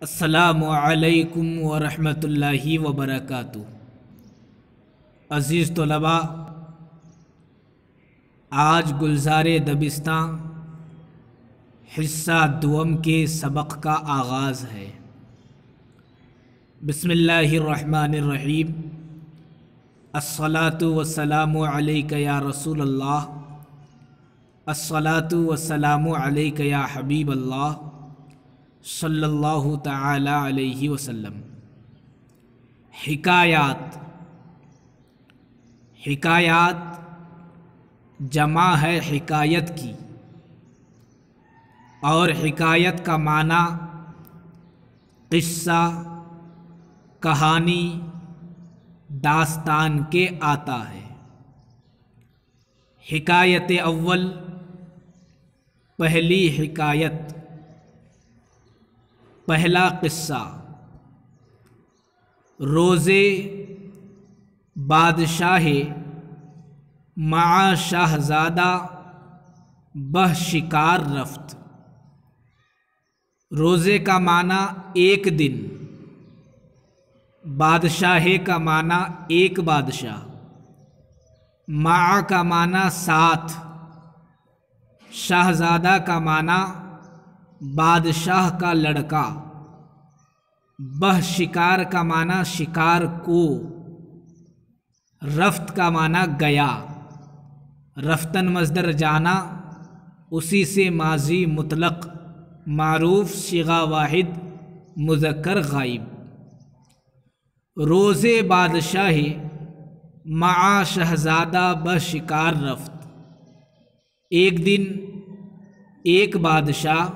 السلام علیکم ورحمۃ اللہ وبرکاتہ۔ عزیز طلباء، آج گلزار دبستاں حصہ دوم کے سبق کا آغاز ہے۔ بسم اللہ الرحمن الرحیم۔ الصلاۃ والسلام علیک یا رسول اللہ، الصلاۃ والسلام علیک یا حبیب اللہ صلی اللہ تعالی علیہ وسلم۔ حکایات جمع ہے حکایت کی، اور حکایت کا معنی قصہ، کہانی، داستان کے آتا ہے۔ حکایت اول، پہلی حکایت، پہلا قصہ۔ روزے بادشاہ مع شہزادہ بہ شکار رفت۔ روزے کا معنی ایک دن، بادشاہ کا معنی ایک بادشاہ، مع کا معنی ساتھ، شہزادہ کا معنی بادشاہ کا لڑکا، بہ شکار کا معنی شکار کو، رفت کا معنی گیا، رفتن مصدر جانا، اسی سے ماضی مطلق معروف صیغہ واحد مذکر غائب۔ روزے بادشاہ مع شہزادہ بہ شکار رفت۔ ایک دن ایک بادشاہ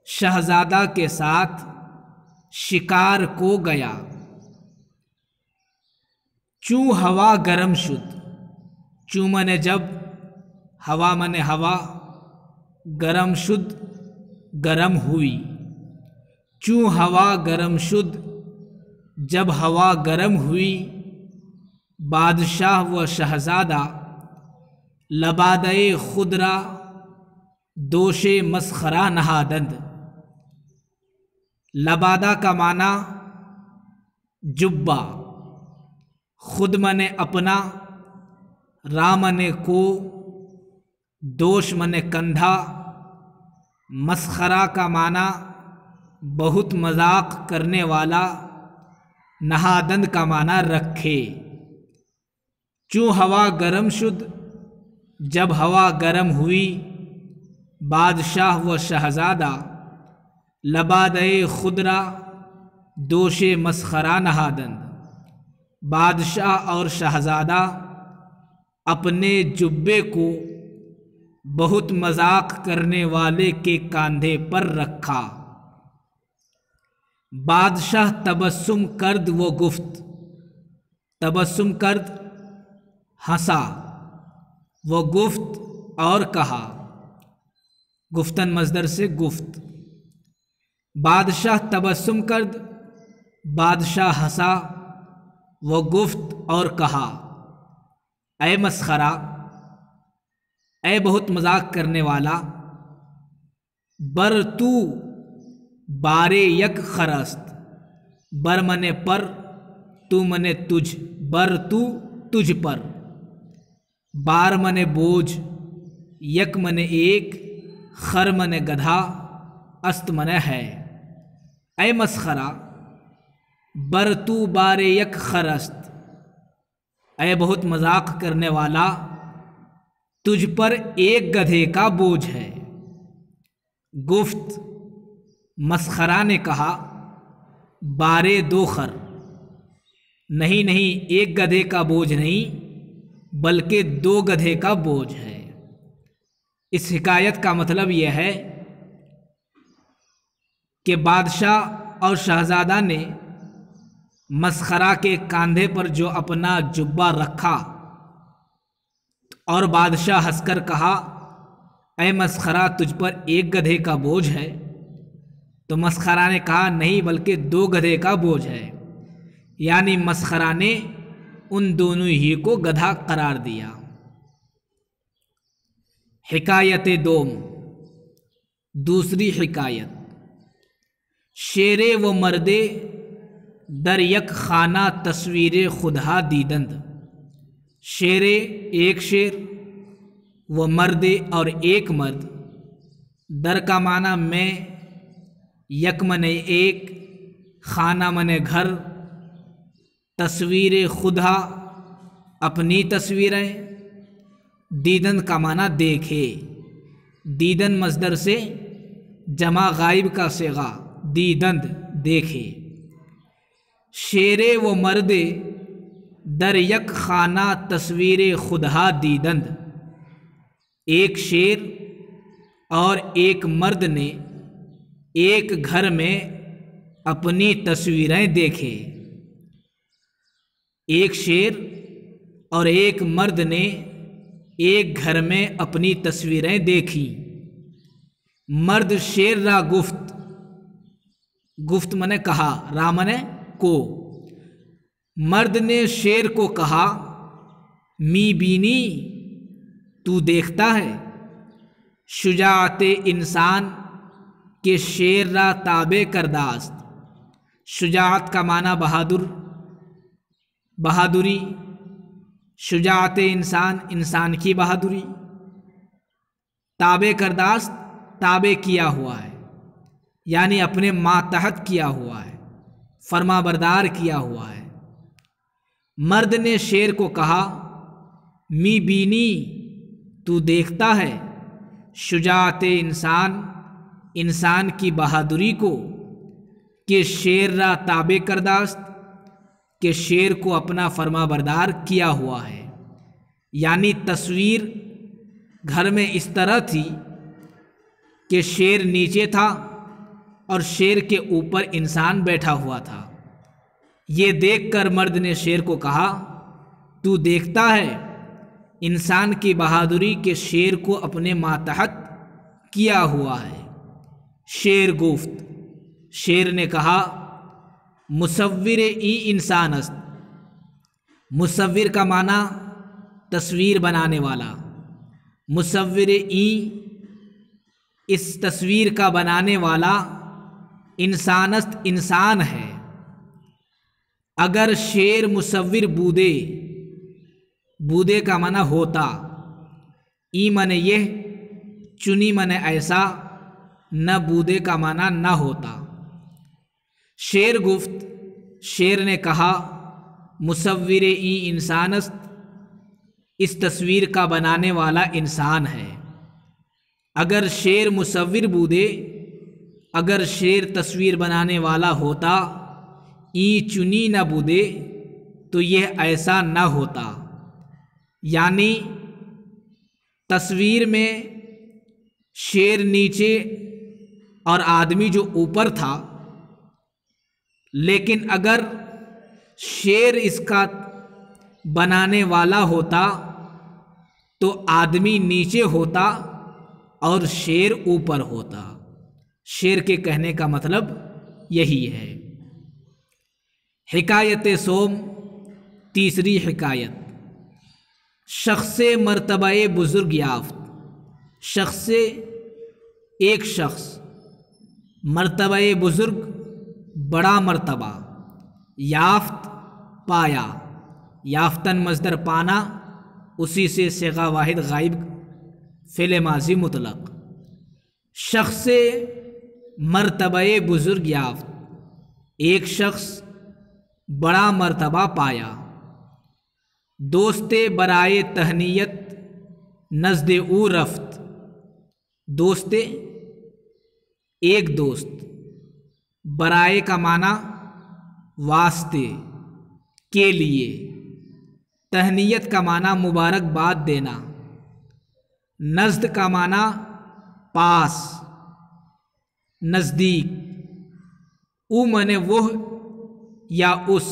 شہزادہ کے ساتھ شکار کو گیا۔ چوں ہوا گرم شد، چوں منے جب، ہوا منے ہوا، گرم شد گرم ہوئی۔ چوں ہوا گرم شد، جب ہوا گرم ہوئی، بادشاہ و شہزادہ لبادئ خود را دوش مسخرہ نہادند۔ لبادہ کا معنی جبہ، خود منے اپنا، را منے کو، دوش منے کندھا، مسخرہ کا معنی بہت مذاق کرنے والا، نہادند کا معنی رکھے۔ چوں ہوا گرم شد، جب ہوا گرم ہوئی، بادشاہ و شہزادہ لبادئ خود را دوش مسخرہ نہادند۔ بادشاہ اور شہزادہ اپنے جبے کو بہت مذاق کرنے والے کے کاندھے پر رکھا۔ بادشاہ تبسم کرد و گفت، تبسم کرد ہنسا، وہ گفت اور کہا، گفتن مصدر سے گفت۔ بادشاہ تبسم کرد، بادشاہ ہنسا، وہ گفت اور کہا، اے مسخرہ، اے بہت مذاق کرنے والا، بر تو بارے یک خرست۔ بر منے پر، تو منے تجھ، بر تو تجھ پر، بار منے بوجھ، یک منے ایک، خر منے گدھا، است منے ہے۔ اے مسخرہ، بر تو بارے یک خرست، اے بہت مذاق کرنے والا، تجھ پر ایک گدھے کا بوجھ ہے۔ گفت، مسخرہ نے کہا، بارے دو خر، نہیں نہیں، ایک گدھے کا بوجھ نہیں بلکہ دو گدھے کا بوجھ ہے۔ اس حکایت کا مطلب یہ ہے کہ بادشاہ اور شہزادہ نے مسخرہ کے کاندھے پر جو اپنا جبہ رکھا، اور بادشاہ ہنس کر کہا، اے مسخرہ، تجھ پر ایک گدھے کا بوجھ ہے، تو مسخرہ نے کہا، نہیں بلکہ دو گدھے کا بوجھ ہے، یعنی مسخرہ نے ان دونوں ہی کو گدھا قرار دیا۔ حکایت دوم، دوسری حکایت۔ شیرے و مردے در یک خانہ تصویر خدا دیدند. شیرے ایک شیر، وہ مرد اور ایک مرد. در کا معنی میں، یک منے ایک، خانہ منے گھر، تصویر خدا اپنی تصویریں، دیدن کا معنی دیکھے. دیدن مصدر سے جمع غائب کا صیغہ، دیدند دیکھے. شیرے و مرد در یک خانہ تصویر خدا دیدند. ایک شیر اور ایک مرد نے ایک گھر میں اپنی تصویریں دیکھے. ایک شیر اور ایک مرد نے ایک گھر میں اپنی تصویریں دیکھی. مرد شیر را گفت، گفت منے کہا، را منے کو. مرد نے شیر کو کہا، می بینی تو دیکھتا ہے. شجاعت انسان کے شیر را تابع کرداست. شجاعت کا معنی بہادر، بہادری. شجاعت انسان، انسان کی بہادری. تابع کرداست، تابع کیا ہوا ہے، یعنی اپنے ماتحت کیا ہوا ہے، فرما بردار کیا ہوا ہے. مرد نے شیر کو کہا، می بینی تو دیکھتا ہے. شجاعت انسان، انسان کی بہادری کو، کہ شیر را تابع کرداست، کہ شیر کو اپنا فرما بردار کیا ہوا ہے. یعنی تصویر گھر میں اس طرح تھی کہ شیر نیچے تھا اور شیر کے اوپر انسان بیٹھا ہوا تھا. یہ دیکھ کر مرد نے شیر کو کہا، تو دیکھتا ہے انسان کی بہادری کے شیر کو اپنے ماتحت کیا ہوا ہے. شیر گفت، شیر نے کہا، مصور ای انسان است. مصور کا معنی تصویر بنانے والا. مصور ای، اس تصویر کا بنانے والا، انسان است، انسان ہے. اگر شیر مصور بودے، بودے کا معنی ہوتا، ای معنی یہ، چنی معنی ایسا، نہ بودے کا معنی نہ ہوتا. شیر گفت، شیر نے کہا، مصور ای انسان است، اس تصویر کا بنانے والا انسان ہے. اگر شیر مصور بودے، اگر شیر تصویر بنانے والا ہوتا، ای چنی نہ بودے، تو یہ ایسا نہ ہوتا. یعنی تصویر میں شیر نیچے اور آدمی جو اوپر تھا، لیکن اگر شیر اس کا بنانے والا ہوتا تو آدمی نیچے ہوتا اور شیر اوپر ہوتا. شیر کے کہنے کا مطلب یہی ہے. حکایت سوم، تیسری حکایت. شخص مرتبہ بزرگ یافت. شخص ایک شخص، مرتبہ بزرگ بڑا مرتبہ، یافت پایا. یافتن مصدر پانا، اسی سے صیغہ واحد غائب فعل ماضی مطلق. شخص مرتبہ بزرگ یافت، ایک شخص بڑا مرتبہ پایا. دوست برائے تہنیت نزد او رفت. دوست ایک دوست، برائے کا معنی واسطے، کے لیے. تہنیت کا معنی مبارکباد دینا. نزد کا معنی پاس، نزدیک. او منے وہ یا اس،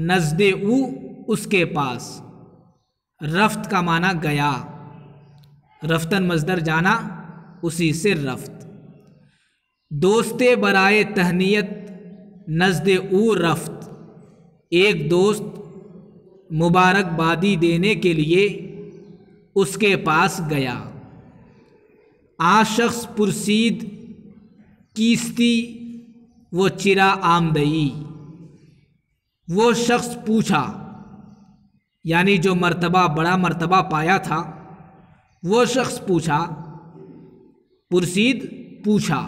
نزد او اس کے پاس. رفت کا معنی گیا. رفتن مصدر جانا، اسی سے رفت. دوست برائے تہنیت نزد او رفت، ایک دوست مبارکبادی دینے کے لیے اس کے پاس گیا. آ شخص پرسید کیستی وہ چرا آمدئی، وہ شخص پوچھا، یعنی جو مرتبہ بڑا مرتبہ پایا تھا وہ شخص پوچھا، پرسید پوچھا،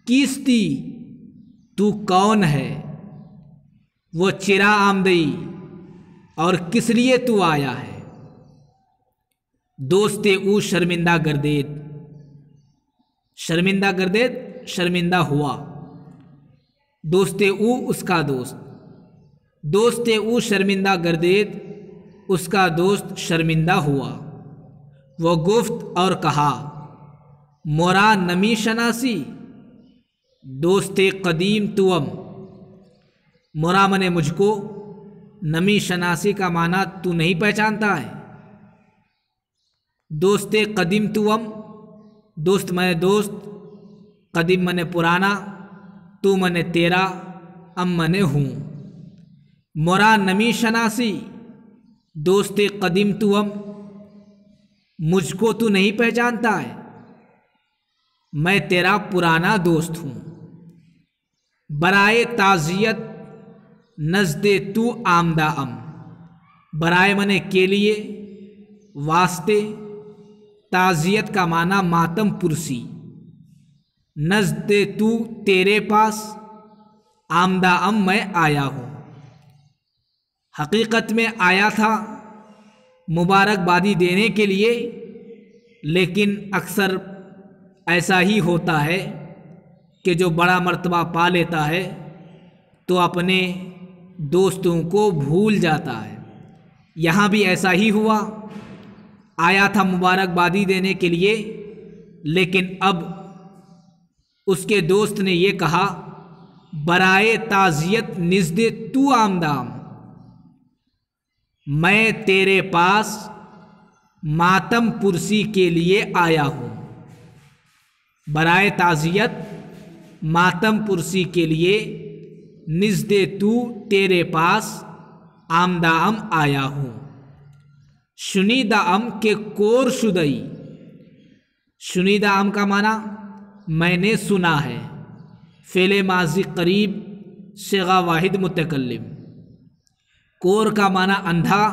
کیستی تو کون ہے؟ وہ چرا آمدئی، اور کس لیے تو آیا ہے؟ دوست او شرمندہ گردید، شرمندہ گردید شرمندہ ہوا، دوست او اس کا دوست، دوست او شرمندہ گردید اس کا دوست شرمندہ ہوا۔ وہ گفت اور کہا، مورا نمی شناسی، دوست قدیم توم، مورا منے مجھ کو، نمی شناسی کا معنی تو نہیں پہچانتا ہے، دوست قدیم توم، دوست منے دوست، قدیم منے پرانا، تو منے تیرا، ام منے ہوں، مورا نمی شناسی، دوست قدیم توم، مجھ کو تو نہیں پہچانتا ہے، میں تیرا پرانا دوست ہوں، برائے تعزیت نزد تو آمدہ ام، برائے منے کے لیے، واسطے، تعزیت کا معنی ماتم پرسی، نزد تو تیرے پاس، آمدہ ام میں آیا ہوں، حقیقت میں آیا تھا مبارکبادی دینے کے لیے، لیکن اکثر ایسا ہی ہوتا ہے کہ جو بڑا مرتبہ پا لیتا ہے تو اپنے دوستوں کو بھول جاتا ہے۔ یہاں بھی ایسا ہی ہوا، آیا تھا مبارکبادی دینے کے لیے، لیکن اب اس کے دوست نے یہ کہا، برائے تعزیت نزد تو آمدام، میں تیرے پاس ماتم پرسی کے لیے آیا ہوں، برائے تعزیت ماتم پرسی کے لیے، نزد تو تیرے پاس آمدہ ام آیا ہوں، شنیدہ ام کے کور شدئی، شنیدہ ام کا معنی میں نے سنا ہے، فعل ماضی قریب صیغہ واحد متکلم، کور کا معنی اندھا،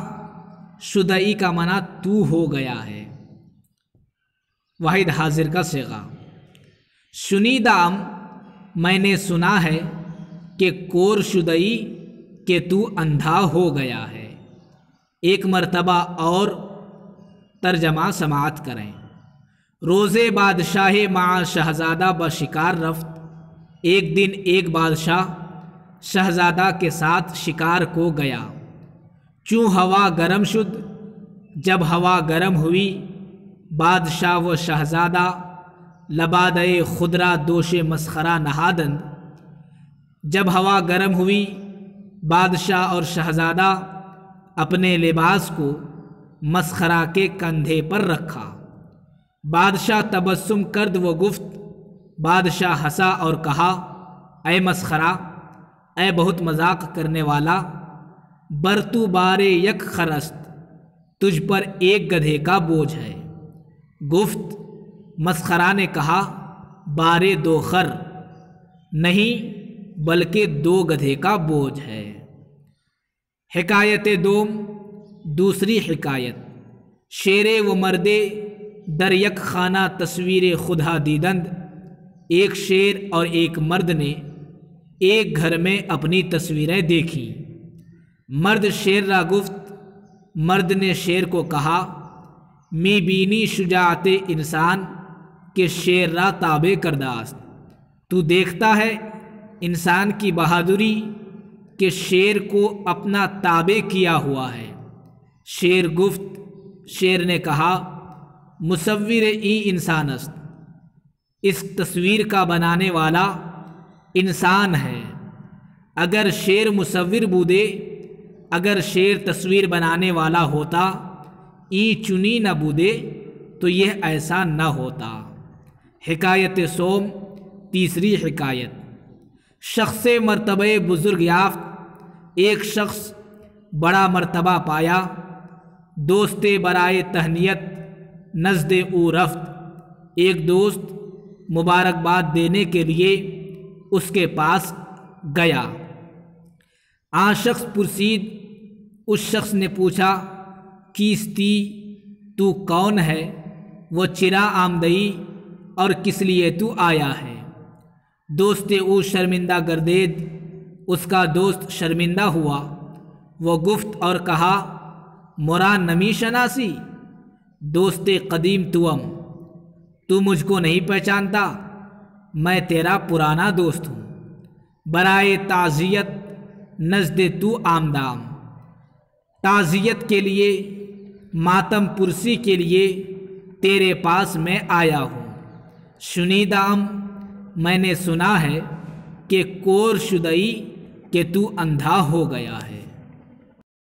شدئی کا معنی تو ہو گیا ہے، واحد حاضر کا صیغہ، شنیدہ ام میں نے سنا ہے کہ کور شدئی کہ تو اندھا ہو گیا ہے۔ ایک مرتبہ اور ترجمہ سماعت کریں۔ روزے بادشاہ مع شہزادہ بشکار رفت، ایک دن ایک بادشاہ شہزادہ کے ساتھ شکار کو گیا، چوں ہوا گرم شد، جب ہوا گرم ہوئی، بادشاہ و شہزادہ لبادئے خدرہ دوش مسخرہ نہادند، جب ہوا گرم ہوئی بادشاہ اور شہزادہ اپنے لباس کو مسخرہ کے کندھے پر رکھا، بادشاہ تبسم کرد و گفت، بادشاہ ہنسا اور کہا، اے مسخرہ، اے بہت مذاق کرنے والا، بر تو بارے یک خرست، تجھ پر ایک گدھے کا بوجھ ہے۔ گفت، مسخرہ نے کہا، بارے دو خر نہیں بلکہ دو گدھے کا بوجھ ہے۔ حکایت دوم، دوسری حکایت، شیرے و مردے در یک خانہ تصویر خدا دیدند، ایک شیر اور ایک مرد نے ایک گھر میں اپنی تصویریں دیکھیں۔ مرد شیر را گفت، مرد نے شیر کو کہا، می بینی شجاعت انسان کہ شیر را تابع کرداست، تو دیکھتا ہے انسان کی بہادری کہ شیر کو اپنا تابع کیا ہوا ہے۔ شیر گفت، شیر نے کہا، مصور ای انسان است، اس تصویر کا بنانے والا انسان ہے۔ اگر شیر مصور بودے، اگر شیر تصویر بنانے والا ہوتا، ای چنی نہ بودے تو یہ ایسا نہ ہوتا۔ حکایت سوم، تیسری حکایت، شخص مرتبہ بزرگ یافت، ایک شخص بڑا مرتبہ پایا، دوست برائے تہنیت نزد او رفت، ایک دوست مبارکباد دینے کے لیے اس کے پاس گیا۔ آن شخص پرسید، اس شخص نے پوچھا، کیستی تو کون ہے؟ وہ چرا آمدئی اور کس لیے تو آیا ہے؟ دوست او شرمندہ گردید، اس کا دوست شرمندہ ہوا۔ وہ گفت اور کہا، مرا نمی شناسی؟ دوست قدیم توم، تو مجھ کو نہیں پہچانتا؟ میں تیرا پرانا دوست ہوں، برائے تعزیت نزد تو آمدام۔ تعزیت کے لیے، ماتم پرسی کے لیے تیرے پاس میں آیا ہوں۔ شنیدام، میں نے سنا ہے کہ کور شدئی کہ تو اندھا ہو گیا ہے۔